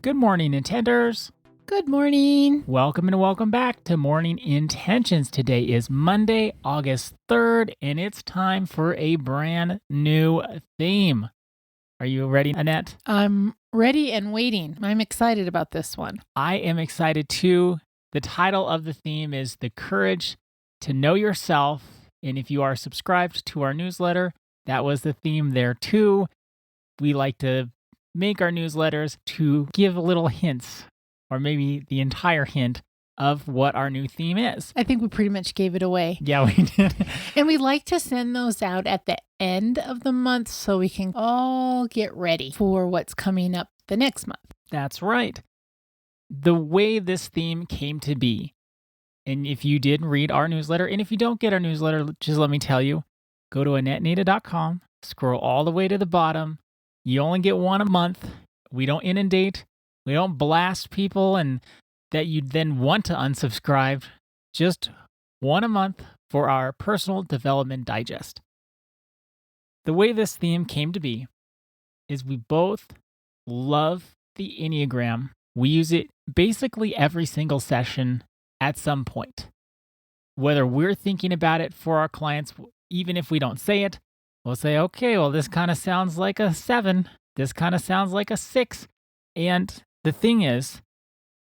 Good morning, Intenders. Good morning. Welcome and welcome back to Morning Intentions. Today is Monday, August 3rd, and it's time for a brand new theme. Are you ready, Annette? I'm ready and waiting. I'm excited about this one. I am excited too. The title of the theme is The Courage to Know Yourself. And if you are subscribed to our newsletter, that was the theme there too. We like to make our newsletters to give little hints, or maybe the entire hint of what our new theme is. I think we pretty much gave it away. Yeah, we did. And we like to send those out at the end of the month so we can all get ready for what's coming up the next month. That's right. The way this theme came to be, and if you did read our newsletter, and if you don't get our newsletter, just let me tell you, go to AnnetteNita.com, scroll all the way to the bottom. You only get one a month. We don't inundate. We don't blast people and that you then want to unsubscribe. Just one a month for our personal development digest. The way this theme came to be is we both love the Enneagram. We use it basically every single session at some point. Whether we're thinking about it for our clients, even if we don't say it, we'll say, okay, well, this kind of sounds like a 7. This kind of sounds like a 6. And the thing is,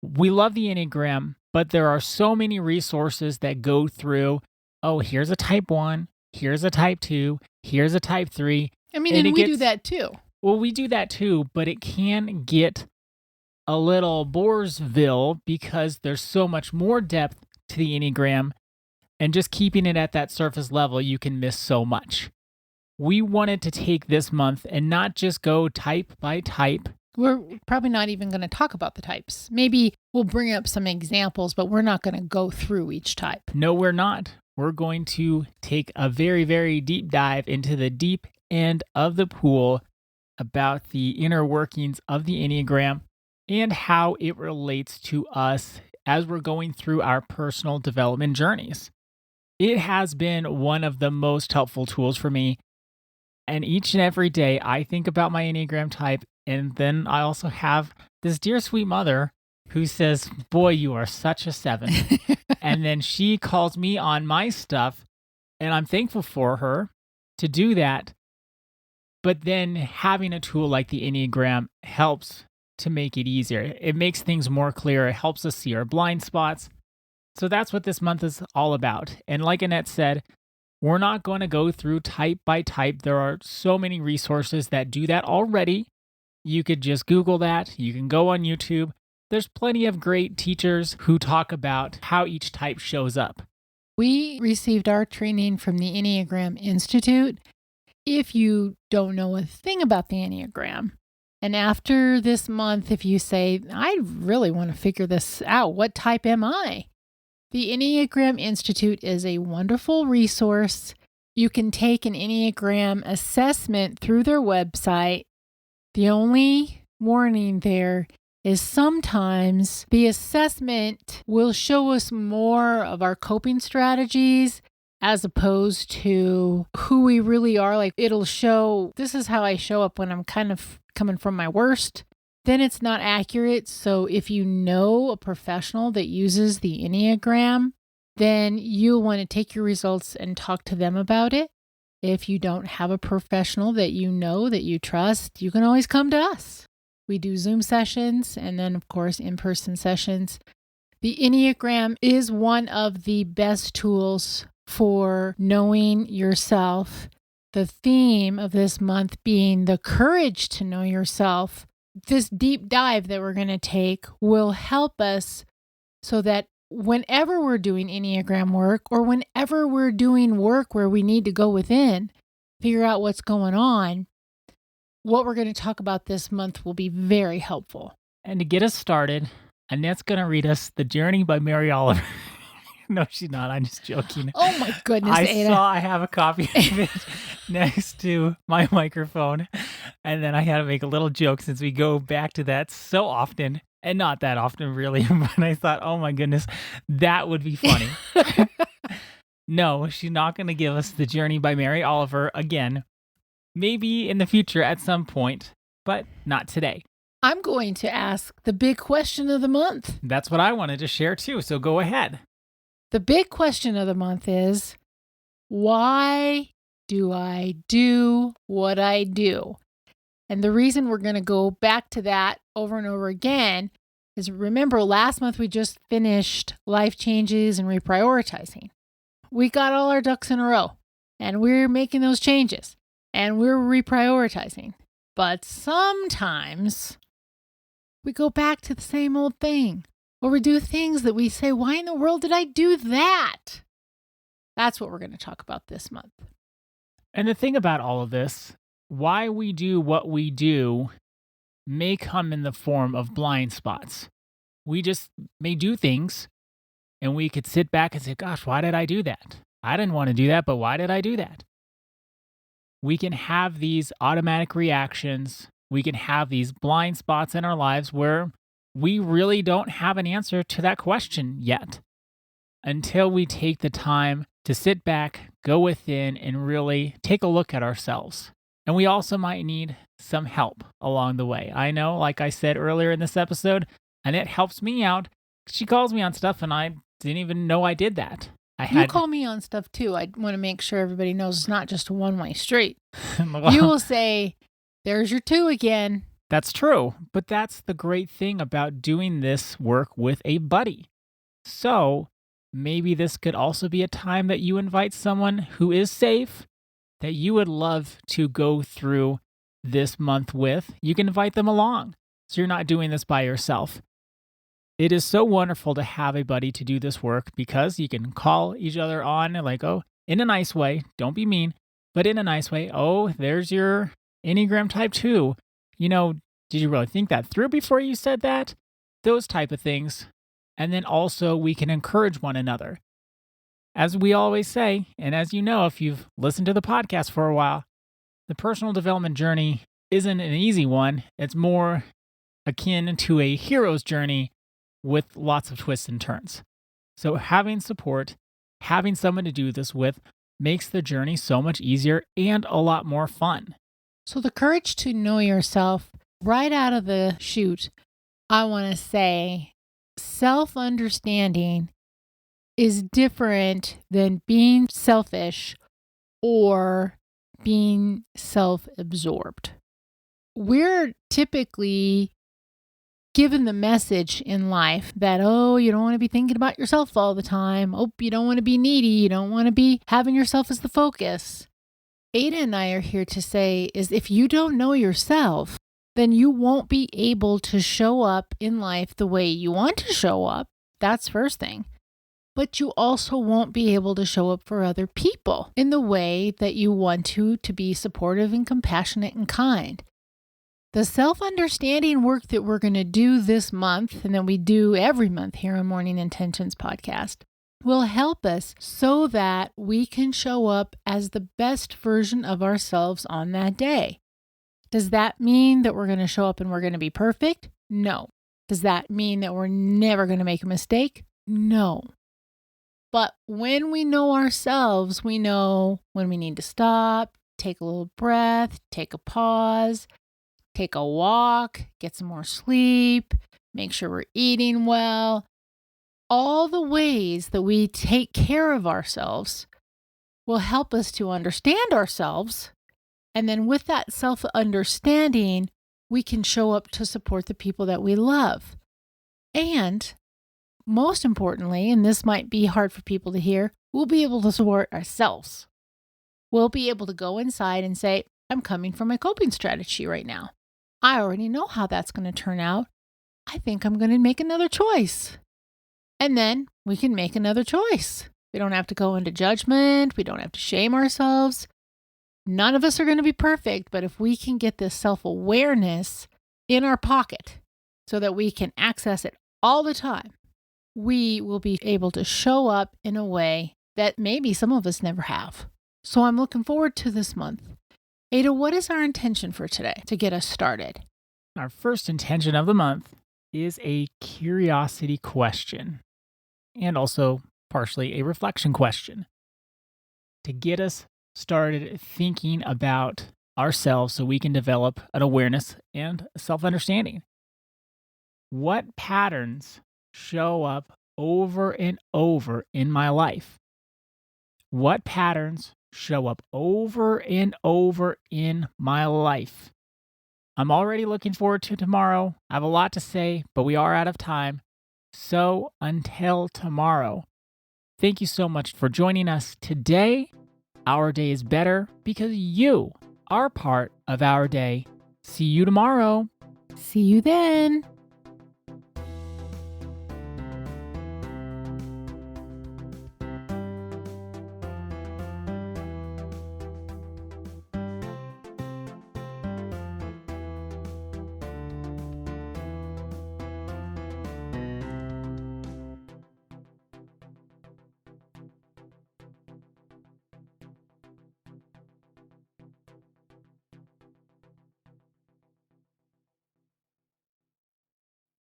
we love the Enneagram, but there are so many resources that go through, oh, here's a type 1, here's a type 2, here's a type 3. And we do that too. Well, we do that too, but it can get a little Boresville because there's so much more depth to the Enneagram, and just keeping it at that surface level, you can miss so much. We wanted to take this month and not just go type by type. We're probably not even going to talk about the types. Maybe we'll bring up some examples, but we're not going to go through each type. No, we're not. We're going to take a very, very deep dive into the deep end of the pool about the inner workings of the Enneagram and how it relates to us as we're going through our personal development journeys. It has been one of the most helpful tools for me. And each and every day, I think about my Enneagram type. And then I also have this dear sweet mother who says, boy, you are such a 7. And then she calls me on my stuff. And I'm thankful for her to do that. But then having a tool like the Enneagram helps to make it easier. It makes things more clear. It helps us see our blind spots. So that's what this month is all about. And like Annette said, we're not going to go through type by type. There are so many resources that do that already. You could just Google that. You can go on YouTube. There's plenty of great teachers who talk about how each type shows up. We received our training from the Enneagram Institute. If you don't know a thing about the Enneagram, and after this month, if you say, I really want to figure this out, what type am I? The Enneagram Institute is a wonderful resource. You can take an Enneagram assessment through their website. The only warning there is sometimes the assessment will show us more of our coping strategies as opposed to who we really are. Like it'll show, this is how I show up when I'm kind of coming from my worst. Then it's not accurate. So if you know a professional that uses the Enneagram, then you'll want to take your results and talk to them about it. If you don't have a professional that you know, that you trust, you can always come to us. We do Zoom sessions and then, of course, in-person sessions. The Enneagram is one of the best tools for knowing yourself. The theme of this month being the courage to know yourself. This deep dive that we're going to take will help us so that whenever we're doing Enneagram work or whenever we're doing work where we need to go within, figure out what's going on, what we're going to talk about this month will be very helpful. And to get us started, Annette's going to read us The Journey by Mary Oliver. No, she's not. I'm just joking. Oh my goodness, Ada. I have a copy of it next to my microphone. And then I had to make a little joke since we go back to that so often. And not that often, really. But I thought, oh my goodness, that would be funny. No, she's not going to give us The Journey by Mary Oliver again. Maybe in the future at some point, but not today. I'm going to ask the big question of the month. That's what I wanted to share too, so go ahead. The big question of the month is, why do I do what I do? And the reason we're going to go back to that over and over again is, remember, last month we just finished life changes and reprioritizing. We got all our ducks in a row and we're making those changes and we're reprioritizing. But sometimes we go back to the same old thing, or we do things that we say, why in the world did I do that? That's what we're going to talk about this month. And the thing about all of this, why we do what we do may come in the form of blind spots. We just may do things and we could sit back and say, gosh, why did I do that? I didn't want to do that, but why did I do that? We can have these automatic reactions. We can have these blind spots in our lives where we really don't have an answer to that question yet until we take the time to sit back, go within, and really take a look at ourselves. And we also might need some help along the way. I know, like I said earlier in this episode, Annette helps me out. She calls me on stuff and I didn't even know I did that. You call me on stuff too. I want to make sure everybody knows it's not just a one-way street. You will say, there's your two again. That's true. But that's the great thing about doing this work with a buddy. So maybe this could also be a time that you invite someone who is safe, that you would love to go through this month with. You can invite them along, so you're not doing this by yourself. It is so wonderful to have a buddy to do this work because you can call each other on like, oh, in a nice way, don't be mean, but in a nice way, oh, there's your Enneagram Type 2. You know, did you really think that through before you said that? Those type of things. And then also we can encourage one another. As we always say, and as you know, if you've listened to the podcast for a while, the personal development journey isn't an easy one. It's more akin to a hero's journey with lots of twists and turns. So having support, having someone to do this with, makes the journey so much easier and a lot more fun. So the courage to know yourself right out of the chute, I want to say, self-understanding is different than being selfish or being self-absorbed. We're typically given the message in life that, oh, you don't want to be thinking about yourself all the time. Oh, you don't want to be needy. You don't want to be having yourself as the focus. Ada and I are here to say is if you don't know yourself, then you won't be able to show up in life the way you want to show up. That's first thing. But you also won't be able to show up for other people in the way that you want to be supportive and compassionate and kind. The self-understanding work that we're going to do this month, and that we do every month here on Morning Intentions podcast, will help us so that we can show up as the best version of ourselves on that day. Does that mean that we're going to show up and we're going to be perfect? No. Does that mean that we're never going to make a mistake? No. But when we know ourselves, we know when we need to stop, take a little breath, take a pause, take a walk, get some more sleep, make sure we're eating well. All the ways that we take care of ourselves will help us to understand ourselves. And then with that self-understanding, we can show up to support the people that we love. And most importantly, and this might be hard for people to hear, we'll be able to support ourselves. We'll be able to go inside and say, I'm coming from my coping strategy right now. I already know how that's going to turn out. I think I'm going to make another choice. And then we can make another choice. We don't have to go into judgment. We don't have to shame ourselves. None of us are going to be perfect, but if we can get this self-awareness in our pocket so that we can access it all the time, we will be able to show up in a way that maybe some of us never have. So I'm looking forward to this month. Ada, what is our intention for today to get us started? Our first intention of the month is a curiosity question and also partially a reflection question to get us started thinking about ourselves so we can develop an awareness and self-understanding. What patterns show up over and over in my life? What patterns show up over and over in my life? I'm already looking forward to tomorrow. I have a lot to say, but we are out of time. So until tomorrow, thank you so much for joining us today. Our day is better because you are part of our day. See you tomorrow. See you then.